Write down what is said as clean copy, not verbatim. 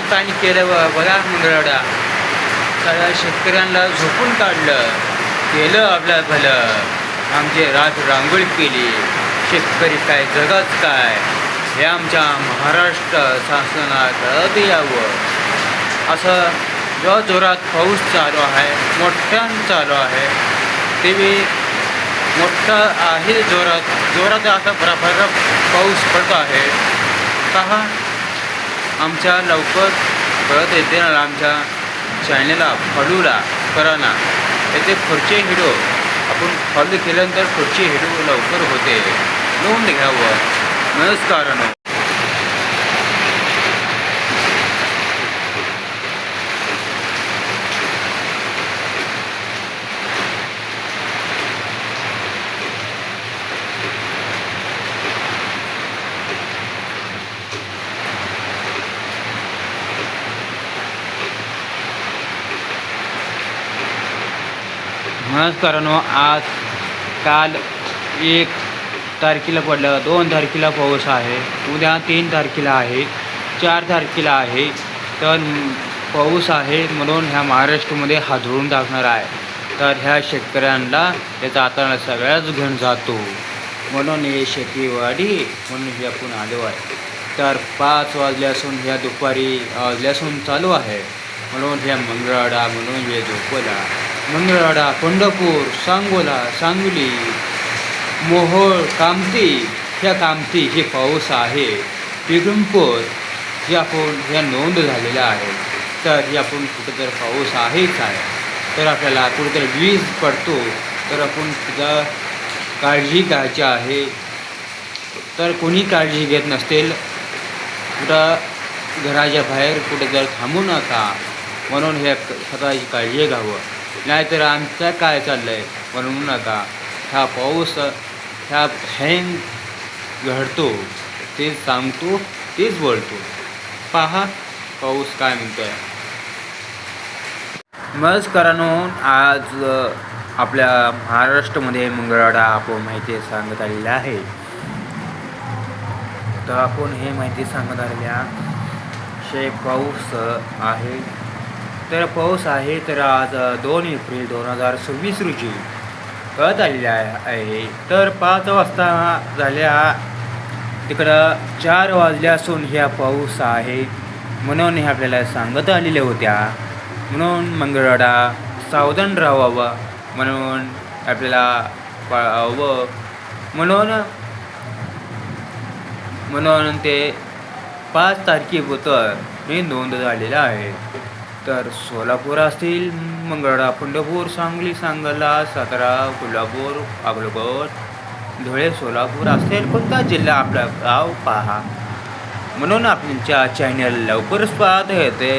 पाणी केलं बघा मंगळवाडा. सगळ्या शेतकऱ्यांना झोपून काढलं, केलं आपलं भलं. आमची रांगोळी केली. शेतकरी काय जगाच काय हे आमच्या महाराष्ट्र शासनाला कळत यावं. असं जो जोरात पाऊस चालू आहे, मोठ्यानं चालू आहे. ते बी मोठं आहे, जोरात आता बराबर पाऊस पडत आहे. पहा, आमच्या लवकर कळत येते ना, आमच्या चॅनलला फॉलोला करा ना. याचे पुढचे व्हिडिओ आपण फॉलो केल्यानंतर पुढचे व्हिडिओ लवकर होते, नोंद घ्यावं. नमस्कार. नमस्कारांनो, आज काल 1 तारखेला पडलं, 2 तारखेला पाऊस आहे, उद्या 3 तारखेला आहे, 4 तारखेला आहे. तर पाऊस आहे म्हणून ह्या महाराष्ट्रामध्ये हादरून टाकणार आहे. तर ह्या शेतकऱ्यांना त्याचा आता सगळ्याच घेऊन जातो. म्हणून हे शेतीवाडी म्हणून हे आपण आलो आहे. तर 5 वाजल्यासून ह्या दुपारी वाजल्यासून चालू आहे. म्हणून ह्या मंगळवाडा म्हणून हे झोपला. मंगळवाडा, पंढरपूर, सांगोला, सांगली, मोहोळ, कामती, ह्या कामती हे पाऊस आहे. पिरंपूर हे आपण ह्या नोंद झालेल्या आहे. तर हे आपण कुठं जर पाऊस आहेच आहे, तर आपल्याला कुठेतरी वीज पडतो, तर आपण तिथं काळजी घ्यायची आहे. तर कोणी काळजी घेत नसतील, कुठं घराच्या बाहेर कुठे जर थांबू नका. म्हणून हे स्वतःची काळजी घ्यावं. नाहीतर आमचं काय चाललं आहे म्हणून नका. हा पाऊस ह्या हँग घडतो, तेच सांगतो, तेच बोलतो. पहा पाऊस काय म्हणतो आहे. नमस्कारांनो, आज आपल्या महाराष्ट्रामध्ये मंगळवाडा आपण माहिती सांगत आलेली आहे. तर आपण हे माहिती सांगत आलेल्या पाऊस आहे. तर पाऊस आहे, तर आज 2 एप्रिल 2026 रोजी कळत आलेले आहे. तर 5 वाजता झाल्या, तिकडं 4 वाजल्यासून ह्या पाऊस आहे म्हणून हे आपल्याला सांगत आलेल्या होत्या. म्हणून मंगळवाडा सावधान राहावं म्हणून आपल्याला पाळावं. म्हणून ते 5 तारखेबद्दल हे नोंद झालेलं आहे. तर सोलापूर असतील, मंगळवाडा, पंढरपूर, सांगली, सांगला, सातारा, कोल्हापूर, अकोलकोट, धुळे, सोलापूर असेल कोणता जिल्हा आपला गाव पहा. म्हणून आपल्या चॅनल लवकरच पाहत येते.